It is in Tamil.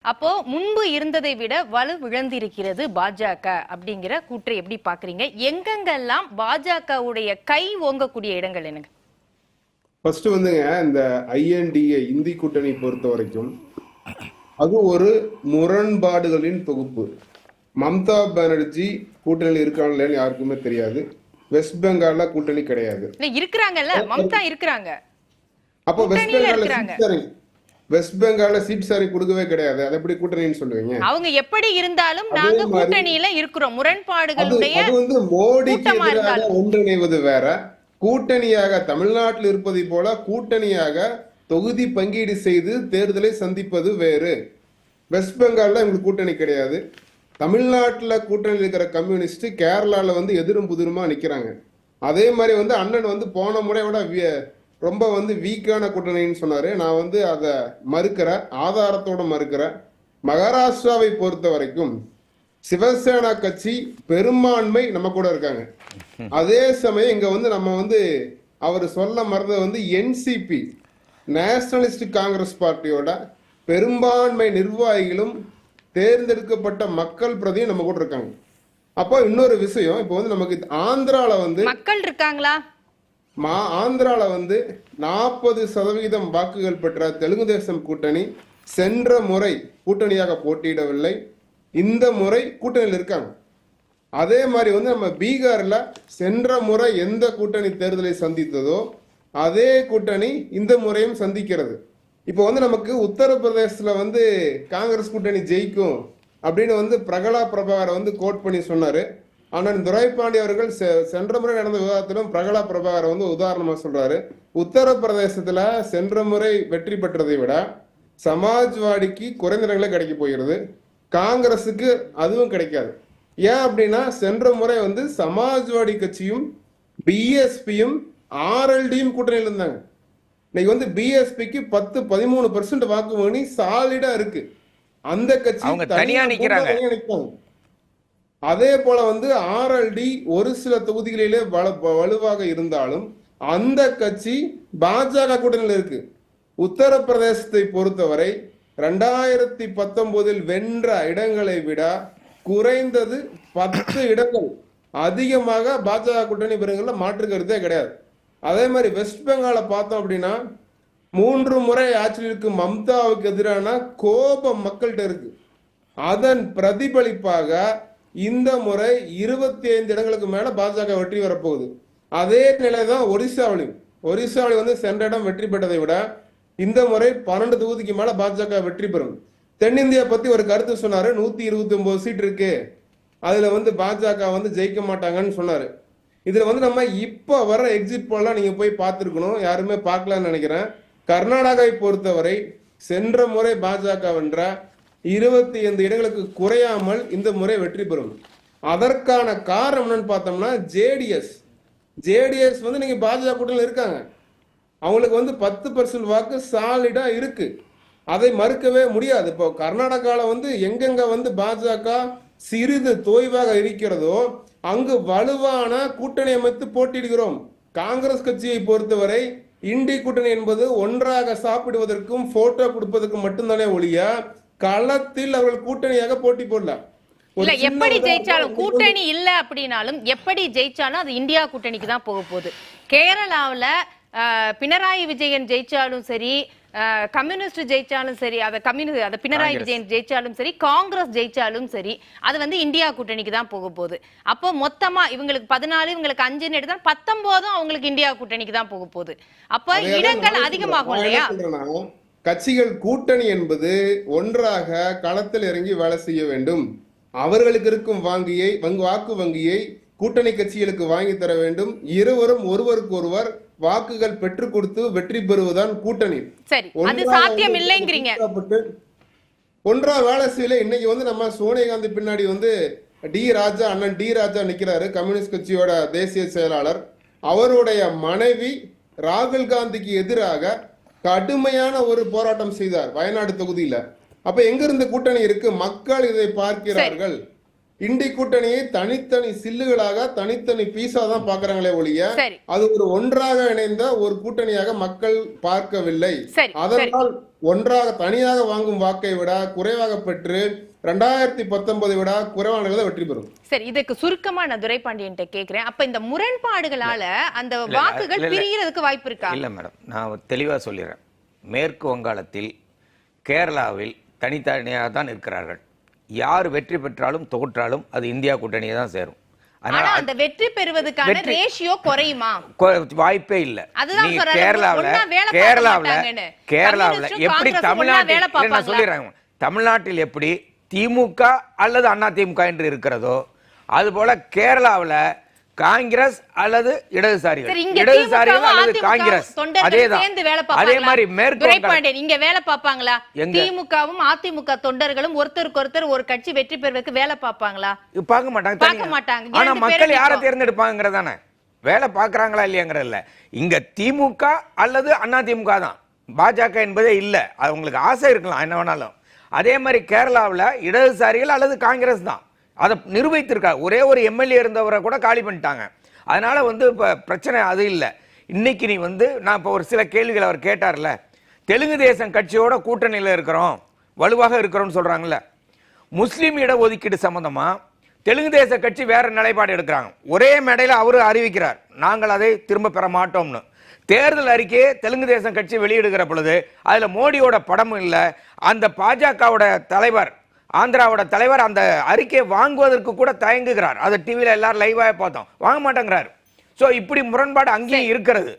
அப்போ முன்பு இருந்ததை விட வலு விழந்திருக்கிறது பாஜக அப்படிங்கிற கூற்றை எப்படி பாக்குறீங்க? எங்கெங்கெல்லாம் பாஜகவுடைய கை ஓங்கக்கூடிய இடங்கள் என்னங்க? ஃபர்ஸ்ட் வந்துங்க, இந்த ஐஎன்டிஏ இந்தி கூட்டணி பொறுத்த வரைக்கும் அது ஒரு முரண்பாடுகளின் தொகுப்பு. மம்தா பானர்ஜி கூட்டணியில் இருக்காங்களேன்னு யாருக்குமே தெரியாது. வெஸ்ட் பெங்கால்ல கூட்டணி கிடையாது. இருக்கிறாங்கல்ல, மம்தா இருக்கிறாங்க. அப்போ வெஸ்ட் பெங்கால்ல சீட் சாரி கொடுக்கவே கிடையாது. அது எப்படி கூட்டணின்னு சொல்லுவீங்க? அவங்க எப்படி இருந்தாலும் நாங்க கூட்டணியில இருக்கிறோம். முரண்பாடுகளுடைய அது வந்து மோடிக்கு எதிராக ஒன்றிணைவது வேற, கூட்டணியாக தமிழ்நாட்டில் இருப்பதை போல கூட்டணியாக தொகுதி பங்கீடு செய்து தேர்தலை சந்திப்பது வேறு. வெஸ்ட் பெங்கால்ல எங்களுக்கு கூட்டணி கிடையாது. தமிழ்நாட்டில் கூட்டணியில் இருக்கிற கம்யூனிஸ்ட் கேரளாவில் வந்து எதிரும் புதிருமா நிற்கிறாங்க. அதே மாதிரி வந்து அண்ணன் வந்து போன முறை விட ரொம்ப வந்து வீக்கான கூட்டணின்னு சொன்னாரு. நான் வந்து அதை மறுக்கிறேன், ஆதாரத்தோட மறுக்கிறேன். மகாராஷ்டிராவை பொறுத்த வரைக்கும் சிவசேனா கட்சி பெரும்பான்மை நம்ம கூட இருக்காங்க. அதே சமயம் இங்க வந்து நம்ம வந்து அவர் சொல்ல மறந்தது வந்து என்சிபி நேஷனலிஸ்ட் காங்கிரஸ் பார்ட்டியோட பெரும்பான்மை நிர்வாகிகளும் தேர்ந்தெடுக்கப்பட்ட மக்கள் பிரதியும் நம்ம கூட இருக்காங்க. அப்போ இன்னொரு விஷயம், இப்போ வந்து நமக்கு ஆந்திரால வந்து மக்கள் இருக்காங்களா? ஆந்திரால வந்து 40% வாக்குகள் பெற்ற தெலுங்கு தேசம் கூட்டணி சென்ற முறை கூட்டணியாக போட்டியிடவில்லை. இந்த முறை கூட்டணியில் இருக்காங்க. அதே மாதிரி வந்து நம்ம பீகார்ல சென்ற முறை எந்த கூட்டணி தேர்தலை சந்தித்ததோ அதே கூட்டணி இந்த முறையும் சந்திக்கிறது. இப்போ வந்து நமக்கு உத்தரப்பிரதேசத்துல வந்து காங்கிரஸ் கூட்டணி ஜெயிக்கும் அப்படின்னு வந்து பிரகலா பிரபாகர் வந்து கோட் பண்ணி சொன்னாரு. ஆனால் துரைபாண்டி அவர்கள் சென்ற முறை நடந்த விவாதத்திலும் பிரகலா பிரபாகர் வந்து உதாரணமா சொல்றாரு. உத்தரப்பிரதேசத்துல சென்ற முறை வெற்றி பெற்றதை விட சமாஜ்வாடிக்கு குறைந்த இடங்களே கிடைக்க போகிறது, காங்கிரஸுக்கு அதுவும் கிடைக்காது. ஏன் அப்படின்னா சென்ற முறை வந்து சமாஜ்வாடி கட்சியும் பிஎஸ்பியும் ஆர்எல்டியும் கூட்டணியில் இருந்தாங்க. இன்னைக்கு வந்து பிஎஸ்பிக்கு 10-13% வாக்கு வங்கி சாலிடா இருக்கு. அந்த கட்சி தனியா நிற்கிறாங்க. அதே போல வந்து ஆர்எல்டி ஒரு சில தொகுதிகளிலே வலுவாக இருந்தாலும் அந்த கட்சி பாஜக கூட்டணியில் இருக்கு. உத்தரப்பிரதேசத்தை பொறுத்தவரை 2019 வென்ற இடங்களை விட குறைந்தது 10 இடங்கள் அதிகமாக பாஜக கூட்டணி பெருங்கள்ல மாற்று கருத்தே கிடையாது. அதே மாதிரி வெஸ்ட் பெங்கால பார்த்தோம் அப்படின்னா 3 முறை ஆட்சியில் இருக்கு மம்தாவுக்கு எதிரான கோபம் மக்கள்கிட்ட இருக்கு. அதன் பிரதிபலிப்பாக இந்த முறை 25 இடங்களுக்கு மேல பாஜக வெற்றி வரப்போகுது. அதே நிலைதான் ஒரிசாவிலும் வந்து சென்ற இடம் வெற்றி பெற்றதை விட இந்த முறை 12 தொகுதிக்கு மேல பாஜக வெற்றி பெறும். தென்னிந்தியா பத்தி ஒரு கருத்து சொன்னாரு. 129 சீட் இருக்கு, அதுல வந்து பாஜக வந்து ஜெயிக்க மாட்டாங்கன்னு சொன்னாரு. இதுல வந்து நம்ம இப்ப வர எக்ஸிட் போலாம் நீங்க போய் பார்த்திருக்கணும், யாருமே பார்க்கலாம்னு நினைக்கிறேன். கர்நாடகாவை பொறுத்தவரை சென்ற முறை பாஜக வென்ற 25 இடங்களுக்கு குறையாமல் இந்த முறை வெற்றி பெறும். அதற்கான காரணம் என்னன்னு பார்த்தோம்னா ஜேடிஎஸ் வந்து நீங்க பாஜக கூட்டணியில் இருக்காங்க. அவங்களுக்கு வந்து 10% வாக்கு சாலிடா இருக்கு, அதை மறுக்கவே முடியாது. இப்போ கர்நாடகால வந்து எங்கெங்க வந்து பாஜக சிறிது தோய்வாக இருக்கிறதோ அங்கு வலுவான கூட்டணி அமைத்து போட்டியிடுகிறோம். காங்கிரஸ் கட்சியை பொறுத்தவரை இண்டி கூட்டணி என்பது ஒன்றாக சாப்பிடுவதற்கும் போட்டோ கொடுப்பதற்கும் மட்டும்தானே ஒழிய களத்தில் அவர்கள் கூட்டணியாக போட்டி போடலாம். இல்ல, எப்படி ஜெயிச்சாலும் கூட்டணி இல்ல அப்படின்னாலும் எப்படி ஜெயிச்சாலும் அது இந்தியா கூட்டணிக்கு தான் போக போகுது. கேரளாவுல பினராயி விஜயன் ஜெயிச்சாலும் சரி, கம்யூனிஸ்ட் ஜெயிச்சாலும் சரி, அத பினராயி விஜயன் ஜெயிச்சாலும் சரி, காங்கிரஸ் ஜெயிச்சாலும் சரி, அது வந்து இந்தியா கூட்டணிக்கு தான் போக போகுது. அப்போ மொத்தமா இவங்களுக்கு 14, இவங்களுக்கு 5 எடுத்தா 19 அவங்களுக்கு இந்தியா கூட்டணிக்கு தான் போக போகுது. அப்ப இடங்கள் அதிகமாகும் இல்லையா? கட்சிகள் கூட்டணி என்பது ஒன்றாக களத்தில் இறங்கி வேலை செய்ய வேண்டும். அவர்களுக்கு இருக்கும் வாக்கு வங்கியை கூட்டணி கட்சிகளுக்கு வாங்கி தர வேண்டும். இருவரும் ஒருவருக்கு ஒருவர் வாக்குகள் பெற்றுக் கொடுத்து வெற்றி பெறுவதுதான் கூட்டணி. சரி, அது சாத்தியம் இல்லைங்கறீங்க. ஒன்றா வேலை செய்யல. இன்னைக்கு வந்து நம்ம சோனியா காந்தி பின்னாடி வந்து அண்ணன் டி ராஜா நிக்கிறாரு, கம்யூனிஸ்ட் கட்சியோட தேசிய செயலாளர். அவருடைய மனைவி ராகுல் காந்திக்கு எதிராக கடுமையான ஒரு போராட்டம் செய்தார் வயநாடு தொகுதியில. அப்ப எங்க இருந்து கூட்டணி இருக்கு? மக்கள் இதை பார்க்கிறார்கள். இண்டி கூட்டணியை தனித்தனி சில்லுகளாக தனித்தனி பீஸா தான் பாக்குறாங்களே ஒழிய சரி அது ஒரு ஒன்றாக இணைந்த ஒரு கூட்டணியாக மக்கள் பார்க்கவில்லை. சரி அதனால் ஒன்றாக தனியாக வாங்கும் வாக்கை விட குறைவாக பெற்று 2019 விட குறைவானதை வெற்றி பெறும். சரி, இதுக்கு சுருக்கமா நான் துரைபாண்டியன்ட்ட கேக்குறேன். அப்ப இந்த முரண்பாடுகளால அந்த வாக்குகள் பிரியறதுக்கு வாய்ப்பு இருக்கா? இல்ல மேடம், நான் தெளிவா சொல்லிடுறேன். மேற்கு வங்காளத்தில், கேரளாவில் தனித்தனியாக தான் இருக்கிறார்கள். யார் வெற்றி பெற்றாலும் தோற்றாலும் அது இந்தியா கூட்டணியை தான் சேரும். ஆனா அந்த வெற்றி பெறுவதற்கான ரேஷியோ குறையுமா? வாய்ப்பே இல்ல. அதுதான் நீ சொல்றேன். கேரளாவுல எப்படி தமிழ்நாட்டில் நான் சொல்லிடுறேன், தமிழ்நாட்டில் எப்படி திமுக அல்லது அதிமுக என்று இருக்கிறதோ அதுபோல கேரளாவுல காங்கிரஸ் அல்லது இடதுசாரிகள் அல்லது காங்கிரஸ் அதே மாதிரி மேற்கு இங்க வேலை பார்ப்பாங்களா? திமுகவும் அதிமுக தொண்டர்களும் ஒருத்தருக்கு ஒருத்தர் ஒரு கட்சி வெற்றி பெறுவதற்கு வேலை பார்ப்பாங்களா? பார்க்க மாட்டாங்க. ஆனா மக்கள் யாரை தேர்ந்தெடுப்பாங்கிறதானே வேலை பாக்குறாங்களா இல்லையாங்கிறதுல. இங்க திமுக அல்லது அதிமுக தான், பாஜக என்பதே இல்ல. அது உங்களுக்கு ஆசை இருக்கலாம் என்ன வேணாலும். அதே மாதிரி கேரளாவில் இடதுசாரிகள் அல்லது காங்கிரஸ் தான் அதை நிரூபித்திருக்காங்க. ஒரே ஒரு எம்எல்ஏ இருந்தவரை கூட காலி பண்ணிட்டாங்க. அதனால இப்போ பிரச்சனை அது இல்லை. இன்னைக்கு நீ நான் இப்போ ஒரு சில கேள்விகள் அவர் கேட்டார்ல, தெலுங்கு தேசம் கட்சியோட கூட்டணியில் இருக்கிறோம், வலுவாக இருக்கிறோம்னு சொல்றாங்கல்ல. முஸ்லீம் இடஒதுக்கீடு சம்பந்தமா தெலுங்கு தேச கட்சி வேற நிலைப்பாடு எடுக்கிறாங்க. ஒரே மேடையில் அவரு அறிவிக்கிறார், நாங்கள் அதை திரும்ப பெற மாட்டோம்னு. தேர்தல் அறிக்கையை தெலுங்கு தேசம் கட்சி வெளியிடுகிற பொழுது அதுல மோடியோட படமும் இல்லை. அந்த பாஜகவோட தலைவர், ஆந்திராவோட தலைவர் அந்த அறிக்கையை வாங்குவதற்கு கூட தயங்குகிறார். அதை டிவியில எல்லாரும் லைவா பார்த்தோம், வாங்க மாட்டேங்கிறார். சோ இப்படி முரண்பாடு அங்கேயும் இருக்கிறது.